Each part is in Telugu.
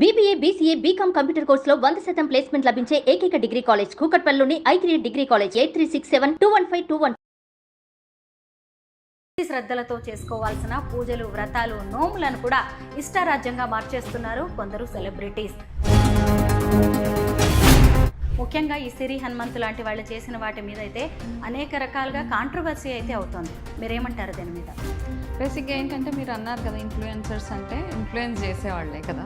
బీబీఏ, బీసీఏ, బీకామ్ కంప్యూటర్ కోర్సులో 100% ప్లేస్మెంట్ లభించే ఏకైక డిగ్రీ కాలేజ్ కూకట్పల్లిలోని i3 డిగ్రీ కాలేజ్ 8367215215. శ్రద్ధలతో చేసుకోవాల్సిన పూజలు, వ్రతాలు, నోములను కూడా ఇష్టారాజ్యంగా మార్చేస్తున్నారు కొందరు సెలబ్రిటీస్. ముఖ్యంగా ఈ సిరి హనుమంతు లాంటి వాళ్ళు చేసిన వాటి మీద అయితే అనేక రకాలుగా కాంట్రవర్సీ అయితే అవుతుంది. మీరేమంటారు దీని మీద? బేసిక్గా ఏంటంటే మీరు అన్నారు కదా, ఇన్ఫ్లుయెన్సర్స్ అంటే ఇన్ఫ్లుయెన్స్ చేసేవాళ్ళే కదా.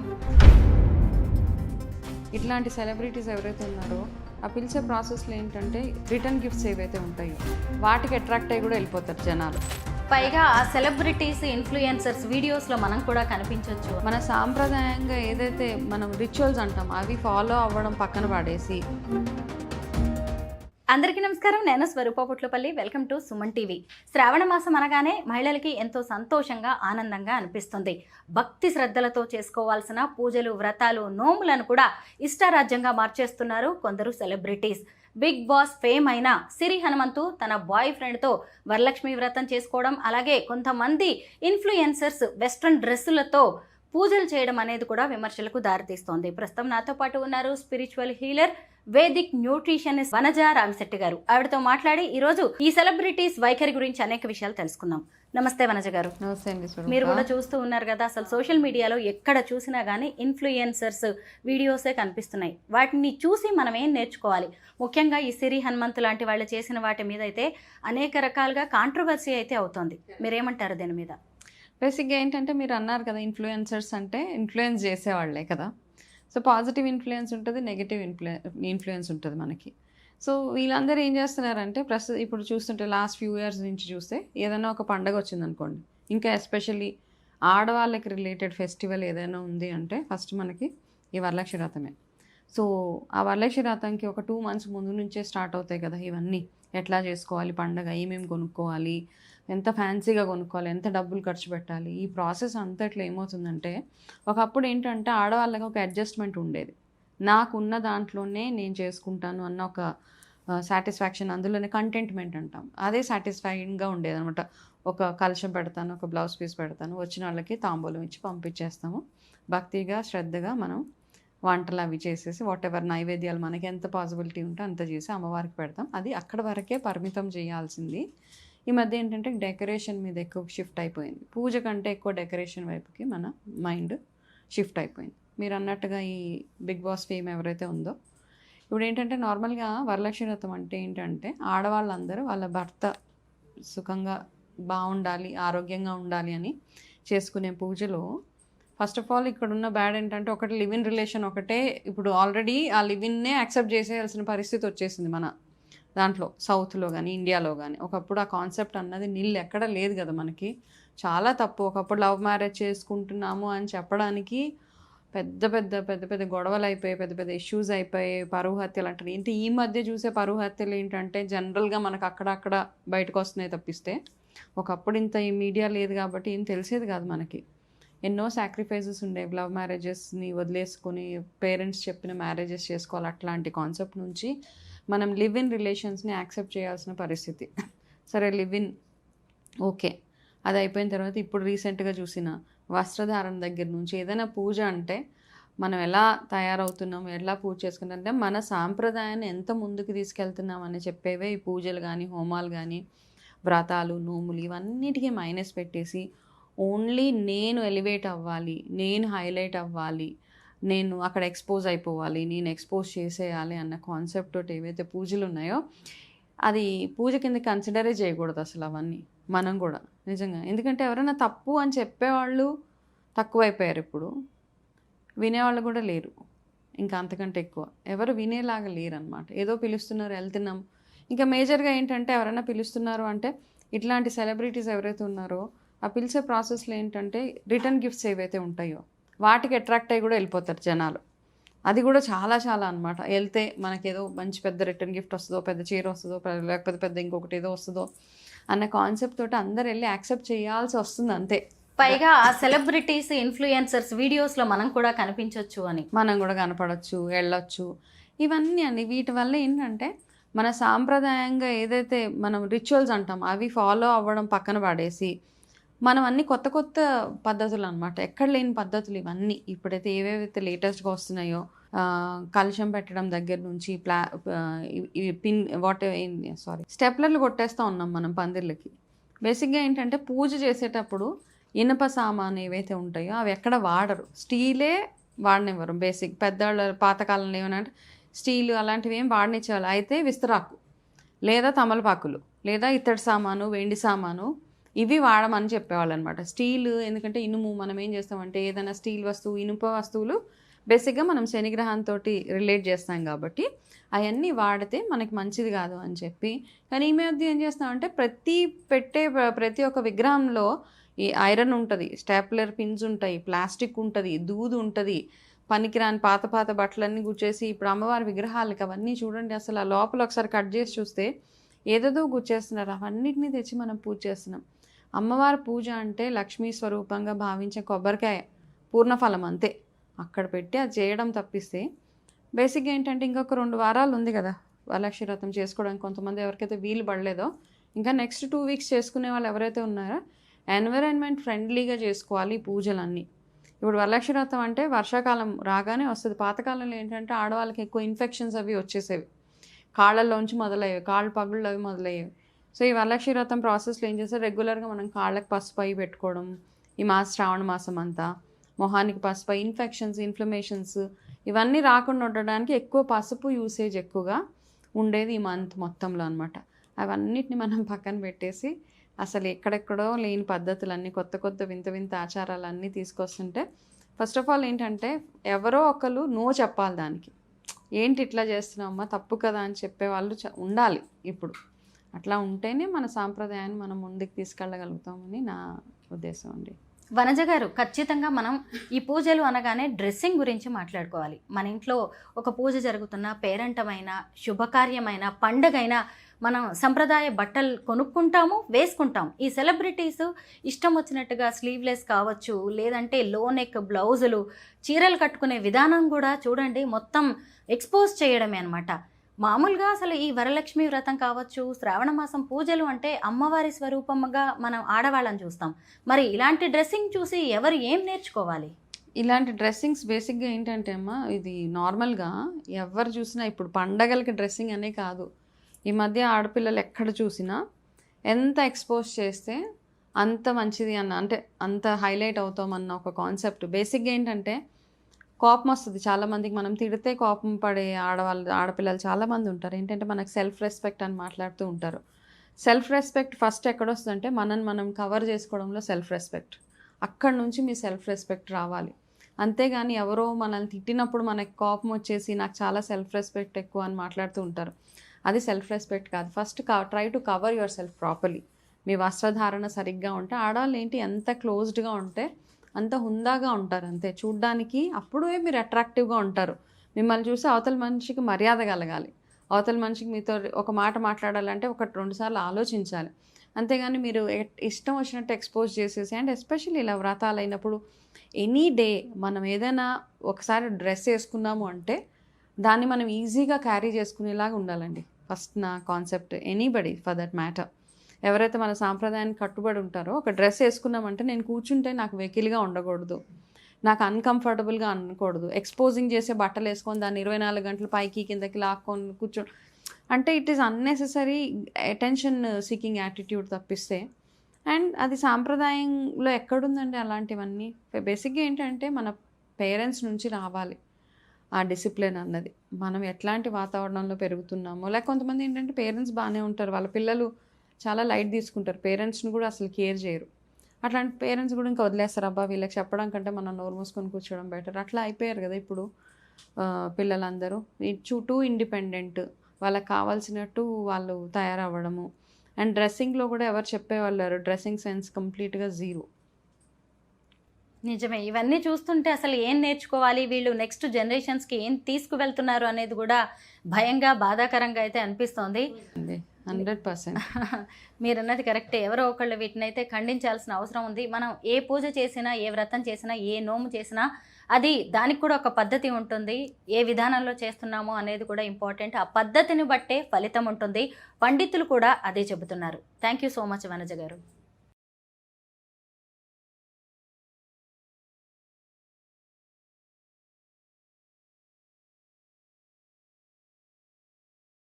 ఇట్లాంటి సెలబ్రిటీస్ ఎవరైతే ఉన్నారో ఆ పిలిచే ప్రాసెస్లో ఏంటంటే రిటర్న్ గిఫ్ట్స్ ఏవైతే ఉంటాయో వాటికి అట్రాక్ట్ అయ్యి కూడా వెళ్ళిపోతారు జనాలు. పైగా ఆ సెలబ్రిటీస్, ఇన్ఫ్లుయెన్సర్స్ వీడియోస్లో మనం కూడా కనిపించవచ్చు. మన సాంప్రదాయంగా ఏదైతే మనం రిచువల్స్ అంటాం అవి ఫాలో అవ్వడం పక్కన పడేసి. అందరికీ నమస్కారం, నేను Swaroopa Putlapalli. Welcome to Suman TV. శ్రావణ మాసం అనగానే మహిళలకి ఎంతో సంతోషంగా, ఆనందంగా అనిపిస్తుంది. భక్తి శ్రద్ధలతో చేసుకోవాల్సిన పూజలు, వ్రతాలు, నోములను కూడా ఇష్టారాజ్యంగా మార్చేస్తున్నారు కొందరు సెలబ్రిటీస్. బిగ్ బాస్ ఫేమ్ అయిన సిరి హనుమంతు తన బాయ్ ఫ్రెండ్తో వరలక్ష్మి వ్రతం చేసుకోవడం, అలాగే కొంతమంది ఇన్ఫ్లుయెన్సర్స్ వెస్ట్రన్ డ్రెస్సులతో పూజలు చేయడం అనేది కూడా విమర్శలకు దారితీస్తోంది. ప్రస్తుతం నాతో పాటు ఉన్నారు spiritual healer, Vedic nutritionist Vanaja Ramisetti గారు. ఆవిడతో మాట్లాడి ఈరోజు ఈ సెలబ్రిటీస్ వైఖరి గురించి అనేక విషయాలు తెలుసుకుందాం. నమస్తే వనజ గారు. నమస్తే అండి. మీరు కూడా చూస్తూ ఉన్నారు కదా, అసలు సోషల్ మీడియాలో ఎక్కడ చూసినా కానీ ఇన్ఫ్లుయెన్సర్స్ వీడియోసే కనిపిస్తున్నాయి. వాటిని చూసి మనం ఏం నేర్చుకోవాలి? ముఖ్యంగా ఈ సిరి హనుమంతు లాంటి వాళ్ళు చేసిన వాటి మీద అయితే అనేక రకాలుగా కాంట్రవర్సీ అయితే అవుతోంది. మీరేమంటారు దీని మీద? బేసిక్గా ఏంటంటే మీరు అన్నారు కదా, ఇన్ఫ్లుయెన్సర్స్ అంటే ఇన్ఫ్లుయెన్స్ చేసేవాళ్ళే కదా. సో పాజిటివ్ ఇన్ఫ్లుయెన్స్ ఉంటుంది, నెగిటివ్ ఇన్ఫ్లుయెన్స్ ఉంటుంది మనకి. సో వీళ్ళందరూ ఏం చేస్తున్నారంటే ఇప్పుడు చూస్తుంటే లాస్ట్ ఫ్యూ ఇయర్స్ నుంచి చూస్తే ఏదైనా ఒక పండగ వచ్చిందనుకోండి, ఇంకా ఎస్పెషల్లీ ఆడవాళ్ళకి రిలేటెడ్ ఫెస్టివల్ ఏదైనా ఉంది అంటే ఫస్ట్ మనకి ఈ వరలక్ష్మి వ్రతమే. సో ఆ వరలక్ష్మి వ్రతంకి ఒక 2 months ముందు నుంచే స్టార్ట్ అవుతాయి కదా ఇవన్నీ. ఎట్లా చేసుకోవాలి పండగ, ఏమేమి కొనుక్కోవాలి, ఎంత ఫ్యాన్సీగా కొనుక్కోవాలి, ఎంత డబ్బులు ఖర్చు పెట్టాలి, ఈ ప్రాసెస్ అంతట్లో ఏమవుతుందంటే ఒకప్పుడు ఏంటంటే ఆడవాళ్ళకి ఒక అడ్జస్ట్మెంట్ ఉండేది. నాకున్న దాంట్లోనే నేను చేసుకుంటాను అన్న ఒక సాటిస్ఫాక్షన్, అందులోనే కంటెంట్మెంట్ అంటాం, అదే సాటిస్ఫైయింగ్గా ఉండేది అనమాట. ఒక కలశం పెడతాను, ఒక బ్లౌజ్ పీస్ పెడతాను, వచ్చిన వాళ్ళకి తాంబూలం ఇచ్చి పంపించేస్తాము. భక్తిగా, శ్రద్ధగా మనం వంటలు అవి చేసేసి వాట్ ఎవర్ నైవేద్యాలు మనకి ఎంత పాసిబిలిటీ ఉంటే అంత చేసి అమ్మవారికి పెడతాం. అది అక్కడ వరకే పరిమితం చేయాల్సింది. ఈ మధ్య ఏంటంటే డెకరేషన్ మీద ఎక్కువ షిఫ్ట్ అయిపోయింది. పూజ కంటే ఎక్కువ డెకరేషన్ వైపుకి మన మైండ్ షిఫ్ట్ అయిపోయింది. మీరు అన్నట్టుగా ఈ బిగ్ బాస్ ఫేమ్ ఎవరైతే ఉందో, ఇప్పుడు ఏంటంటే నార్మల్గా వరలక్ష్మి వ్రతం అంటే ఏంటంటే ఆడవాళ్ళందరూ వాళ్ళ భర్త సుఖంగా బాగుండాలి, ఆరోగ్యంగా ఉండాలి అని చేసుకునే పూజలో ఫస్ట్ ఆఫ్ ఆల్ ఇక్కడ ఉన్న బ్యాడ్ ఏంటంటే ఒకటి లివ్ ఇన్ రిలేషన్ ఒకటే. ఇప్పుడు ఆల్రెడీ ఆ లివ్ ఇన్నే యాక్సెప్ట్ చేసేయాల్సిన పరిస్థితి వచ్చేసింది మన దాంట్లో, సౌత్లో కానీ ఇండియాలో కానీ. ఒకప్పుడు ఆ కాన్సెప్ట్ అన్నది ఎక్కడ లేదు కదా మనకి. చాలా తప్పు. ఒకప్పుడు లవ్ మ్యారేజ్ చేసుకుంటున్నాము అని చెప్పడానికి పెద్ద పెద్ద పెద్ద పెద్ద గొడవలు అయిపోయాయి, పెద్ద పెద్ద ఇష్యూస్ అయిపోయాయి, పరువు హత్యలు అంటారు. ఏంటి ఈ మధ్య చూసే పరువు హత్యలు ఏంటంటే జనరల్గా మనకు అక్కడక్కడ బయటకు వస్తున్నాయి తప్పిస్తే ఒకప్పుడు ఇంత ఈ మీడియా లేదు కాబట్టి ఏం తెలిసేది కాదు మనకి. ఎన్నో సాక్రిఫైజెస్ ఉండేవి. లవ్ మ్యారేజెస్ని వదిలేసుకొని పేరెంట్స్ చెప్పిన మ్యారేజెస్ చేసుకోవాలి, అట్లాంటి కాన్సెప్ట్ నుంచి మనం లివ్ ఇన్ రిలేషన్స్ని యాక్సెప్ట్ చేయాల్సిన పరిస్థితి. సరే లివ్ ఇన్ ఓకే, అది అయిపోయిన తర్వాత ఇప్పుడు రీసెంట్గా చూసిన వస్త్రధారణ దగ్గర నుంచి ఏదైనా పూజ అంటే మనం ఎలా తయారవుతున్నాం, ఎలా పూజ చేసుకుంటాం అంటే మన సాంప్రదాయాన్ని ఎంత ముందుకు తీసుకెళ్తున్నాం అని చెప్పేవే ఈ పూజలు కానీ, హోమాలు కానీ, వ్రతాలు, నోములు, ఇవన్నిటికీ మైనస్ పెట్టేసి ఓన్లీ నేను ఎలివేట్ అవ్వాలి, నేను హైలైట్ అవ్వాలి, నేను అక్కడ ఎక్స్పోజ్ అయిపోవాలి, నేను ఎక్స్పోజ్ చేసేయాలి అన్న కాన్సెప్ట్ తోటి ఏవైతే పూజలు ఉన్నాయో అది పూజ కింద కన్సిడరే చేయకూడదు అసలు అవన్నీ. మనం కూడా నిజంగా, ఎందుకంటే ఎవరైనా తప్పు అని చెప్పేవాళ్ళు తక్కువైపోయారు. ఇప్పుడు వినేవాళ్ళు కూడా లేరు, ఇంకా అంతకంటే ఎక్కువ ఎవరు వినేలాగా లేరు అనమాట. ఏదో పిలుస్తున్నారు, వెళ్తున్నాం. ఇంకా మేజర్గా ఏంటంటే ఎవరైనా పిలుస్తున్నారు అంటే ఇట్లాంటి సెలబ్రిటీస్ ఎవరైతే ఉన్నారో ఆ పిలిచే ప్రాసెస్లో ఏంటంటే రిటర్న్ గిఫ్ట్స్ ఏవైతే ఉంటాయో వాటికి అట్రాక్ట్ అయ్యి కూడా వెళ్ళిపోతారు జనాలు. అది కూడా చాలా చాలా అనమాట. వెళ్తే మనకేదో మంచి పెద్ద రిటర్న్ గిఫ్ట్ వస్తుందో, పెద్ద చీర వస్తుందో, లేకపోతే పెద్ద ఇంకొకటి ఏదో వస్తుందో అన్న కాన్సెప్ట్ తోటి అందరు వెళ్ళి యాక్సెప్ట్ చేయాల్సి వస్తుంది అంతే. పైగా ఆ సెలబ్రిటీస్, ఇన్ఫ్లుయెన్సర్స్ వీడియోస్లో మనం కూడా కనిపించవచ్చు అని, మనం కూడా కనపడవచ్చు, వెళ్ళొచ్చు, ఇవన్నీ అని. వీటి వల్ల ఏంటంటే మన సాంప్రదాయంగా ఏదైతే మనం రిచువల్స్ అంటాం అవి ఫాలో అవ్వడం పక్కన పడేసి మనం అన్ని కొత్త కొత్త పద్ధతులు అనమాట, ఎక్కడ లేని పద్ధతులు ఇవన్నీ. ఇప్పుడైతే ఏవేవైతే లేటెస్ట్గా వస్తున్నాయో, కలుషం పెట్టడం దగ్గర నుంచి పిన్ స్టెప్లర్లు కొట్టేస్తూ ఉన్నాం మనం పందిర్లకి. బేసిక్గా ఏంటంటే పూజ చేసేటప్పుడు ఇనుప సామాను ఏవైతే ఉంటాయో అవి ఎక్కడ వాడరు, స్టీలే వాడనివ్వరు. బేసిక్ పెద్దవాళ్ళ పాతకాలంలో ఏమనంటే స్టీలు అలాంటివి ఏం వాడనిచ్చేవాళ్ళు. అయితే విస్తరాకు లేదా తమలపాకులు లేదా ఇత్తడి సామాను, వెండి సామాను ఇవి వాడమని చెప్పేవాళ్ళు అనమాట. స్టీల్ ఎందుకంటే ఇనుము, మనం ఏం చేస్తామంటే ఏదైనా స్టీల్ వస్తువు, ఇనుప వస్తువులు బేసిక్గా మనం శనిగ్రహంతో రిలేట్ చేస్తాం కాబట్టి అవన్నీ వాడితే మనకి మంచిది కాదు అని చెప్పి. కానీ ఈ మధ్య ఏం చేస్తామంటే ప్రతి ఒక్క విగ్రహంలో ఈ ఐరన్ ఉంటుంది, స్టాప్లర్ పిన్స్ ఉంటాయి, ప్లాస్టిక్ ఉంటుంది, దూదు ఉంటుంది, పనికిరాని పాత బట్టలన్నీ గుచ్చేసి ఇప్పుడు అమ్మవారి విగ్రహాలకి అవన్నీ చూడండి, అసలు ఆ లోపల ఒకసారి కట్ చేసి చూస్తే ఏదేదో గుచ్చేస్తున్నారు. అవన్నిటినీ తెచ్చి మనం పూజ చేస్తున్నాం. అమ్మవారి పూజ అంటే లక్ష్మీ స్వరూపంగా భావించే కొబ్బరికాయ పూర్ణఫలం అంతే, అక్కడ పెట్టి అది చేయడం తప్పిస్తే. బేసిక్గా ఏంటంటే ఇంకొక 2 వారాలు ఉంది కదా వరలక్ష్మి వ్రతం చేసుకోవడానికి. కొంతమంది ఎవరికైతే వీలు పడలేదో ఇంకా నెక్స్ట్ 2 వీక్స్ చేసుకునే వాళ్ళు ఎవరైతే ఉన్నారో ఎన్విరాన్మెంట్ ఫ్రెండ్లీగా చేసుకోవాలి ఈ పూజలన్నీ. ఇప్పుడు వరలక్ష్మి వ్రతం అంటే వర్షాకాలం రాగానే వస్తుంది. పాతకాలంలో ఏంటంటే ఆడవాళ్ళకి ఎక్కువ ఇన్ఫెక్షన్స్ అవి వచ్చేసేవి, కాళ్ళల్లోంచి మొదలయ్యేవి, కాళ్ళు పగుళ్ళు అవి మొదలయ్యేవి. సో ఈ వరలక్ష్మి వ్రతం ప్రాసెస్లో ఏం చేస్తారు, రెగ్యులర్గా మనం కాళ్ళకి పసుపు అవి పెట్టుకోవడం, ఈ శ్రావణ మాసం అంతా మొహానికి పసుపు, ఇన్ఫ్లమేషన్స్ ఇవన్నీ రాకుండా ఉండడానికి ఎక్కువ పసుపు యూసేజ్ ఎక్కువగా ఉండేది ఈ మంత్ మొత్తంలో అనమాట. అవన్నిటిని మనం పక్కన పెట్టేసి అసలు ఎక్కడెక్కడో లేని పద్ధతులన్నీ, కొత్త వింత ఆచారాలన్నీ తీసుకొస్తుంటే ఫస్ట్ ఆఫ్ ఆల్ ఏంటంటే ఎవరో ఒకరు నో చెప్పాలి దానికి. ఏంటి ఇట్లా చేస్తున్నామమ్మా, తప్పు కదా అని చెప్పేవాళ్ళు ఉండాలి. ఇప్పుడు అట్లా ఉంటేనే మన సాంప్రదాయాన్ని మనం ముందుకు తీసుకెళ్ళగలుగుతామని నా ఉద్దేశం అండి. వనజ గారు, ఖచ్చితంగా మనం ఈ పూజలు అనగానే డ్రెస్సింగ్ గురించి మాట్లాడుకోవాలి. మన ఇంట్లో ఒక పూజ జరుగుతున్న, పేరంటమైన, శుభకార్యమైన, పండగైనా మనం సంప్రదాయ బట్టలు కొనుక్కుంటాము, వేసుకుంటాం. ఈ సెలబ్రిటీస్ ఇష్టం వచ్చినట్టుగా స్లీవ్లెస్ కావచ్చు, లేదంటే లో నెక్ బ్లౌజులు, చీరలు కట్టుకునే విధానం కూడా చూడండి మొత్తం ఎక్స్పోజ్ చేయడమే అనమాట. మామూలుగా అసలు ఈ వరలక్ష్మి వ్రతం కావచ్చు, శ్రావణ మాసం పూజలు అంటే అమ్మవారి స్వరూపంగా మనం ఆడవాళ్ళని చూస్తాం. మరి ఇలాంటి డ్రెస్సింగ్ చూసి ఎవరు ఏం నేర్చుకోవాలి? ఇలాంటి డ్రెస్సింగ్స్ బేసిక్గా ఏంటంటే అమ్మా, ఇది నార్మల్గా ఎవరు చూసినా ఇప్పుడు పండగలకి డ్రెస్సింగ్ అనే కాదు, ఈ మధ్య ఆడపిల్లలు ఎక్కడ చూసినా ఎంత ఎక్స్పోజ్ చేస్తే అంత మంచిది అంటే అంత హైలైట్ అవుతామన్న ఒక కాన్సెప్ట్. బేసిక్గా ఏంటంటే కోపం వస్తుంది చాలామందికి, మనం తిడితే కోపం పడే ఆడపిల్లలు చాలామంది ఉంటారు. ఏంటంటే మనకు సెల్ఫ్ రెస్పెక్ట్ అని మాట్లాడుతూ ఉంటారు. సెల్ఫ్ రెస్పెక్ట్ ఫస్ట్ ఎక్కడొస్తుందంటే మనం కవర్ చేసుకోవడంలో సెల్ఫ్ రెస్పెక్ట్. అక్కడ నుంచి మీ సెల్ఫ్ రెస్పెక్ట్ రావాలి. అంతేగాని ఎవరో మనల్ని తిట్టినప్పుడు మనకి కోపం వచ్చేసి నాకు చాలా సెల్ఫ్ రెస్పెక్ట్ ఎక్కువ అని మాట్లాడుతూ ఉంటారు. అది సెల్ఫ్ రెస్పెక్ట్ కాదు. First try to cover your self properly. మీ వస్త్రధారణ సరిగ్గా ఉంటే, ఆడవాళ్ళు ఏంటి ఎంత క్లోజ్డ్గా ఉంటే అంత హుందాగా ఉంటారు అంతే చూడ్డానికి, అప్పుడే మీరు అట్రాక్టివ్గా ఉంటారు. మిమ్మల్ని చూసి అవతల మనిషికి మర్యాద కలగాలి, అవతల మనిషికి మీతో ఒక మాట మాట్లాడాలంటే 1-2 సార్లు ఆలోచించాలి. అంతేగాని మీరు ఇష్టం వచ్చినట్టు ఎక్స్పోజ్ చేసేసి, అండ్ ఎస్పెషల్లీ ఇలా వ్రతాలు అయినప్పుడు ఎనీ డే మనం ఏదైనా ఒకసారి డ్రెస్ వేసుకున్నాము అంటే దాన్ని మనం ఈజీగా క్యారీ చేసుకునేలాగా ఉండాలండి. ఫస్ట్ నా concept. Anybody for that matter, ఎవరైతే మన సాంప్రదాయానికి కట్టుబడి ఉంటారో, ఒక డ్రెస్ వేసుకున్నామంటే నేను కూర్చుంటే నాకు వెకిలిగా ఉండకూడదు, నాకు అన్కంఫర్టబుల్గా అనకూడదు. ఎక్స్పోజింగ్ చేసే బట్టలు వేసుకొని దాన్ని 24 గంటలు పైకి కిందకి లాక్కొని కూర్చొని అంటే it is unnecessary attention seeking attitude తప్పిస్తే. అండ్ అది సాంప్రదాయంలో ఎక్కడుందండి అలాంటివన్నీ? బేసిక్గా ఏంటంటే మన పేరెంట్స్ నుంచి రావాలి ఆ డిసిప్లిన్ అన్నది. మనం ఎట్లాంటి వాతావరణంలో పెరుగుతున్నామో, లేక కొంతమంది ఏంటంటే పేరెంట్స్ బాగానే ఉంటారు, వాళ్ళ పిల్లలు చాలా లైట్ తీసుకుంటారు, పేరెంట్స్ని కూడా అసలు కేర్ చేయరు. అట్లాంటి పేరెంట్స్ కూడా ఇంకా వదిలేస్తారు, అబ్బా వీళ్ళకి చెప్పడం కంటే మనం నోరు మూసుకొని కూర్చోవడం బెటర్. అట్లా అయిపోయారు కదా ఇప్పుడు పిల్లలందరూ. టూ ఇండిపెండెంట్, వాళ్ళకి కావాల్సినట్టు వాళ్ళు తయారవ్వడము. అండ్ డ్రెస్సింగ్లో కూడా ఎవరు చెప్పేవాళ్ళు, డ్రెస్సింగ్ సెన్స్ కంప్లీట్గా జీరో. నిజమే. ఇవన్నీ చూస్తుంటే అసలు ఏం నేర్చుకోవాలి, వీళ్ళు నెక్స్ట్ జనరేషన్స్కి ఏం తీసుకువెళ్తున్నారు అనేది కూడా భయంగా, బాధాకరంగా అయితే అనిపిస్తోంది. 100%. మీరన్నది కరెక్టే. ఎవరో ఒకళ్ళు వీటిని అయితే ఖండించాల్సిన అవసరం ఉంది. మనం ఏ పూజ చేసినా, ఏ వ్రతం చేసినా, ఏ నోము చేసినా అది దానికి కూడా ఒక పద్ధతి ఉంటుంది. ఏ విధానంలో చేస్తున్నామో అనేది కూడా ఇంపార్టెంట్. ఆ పద్ధతిని బట్టే ఫలితం ఉంటుంది. పండితులు కూడా అదే చెబుతున్నారు. Thank you so much Vanaja గారు.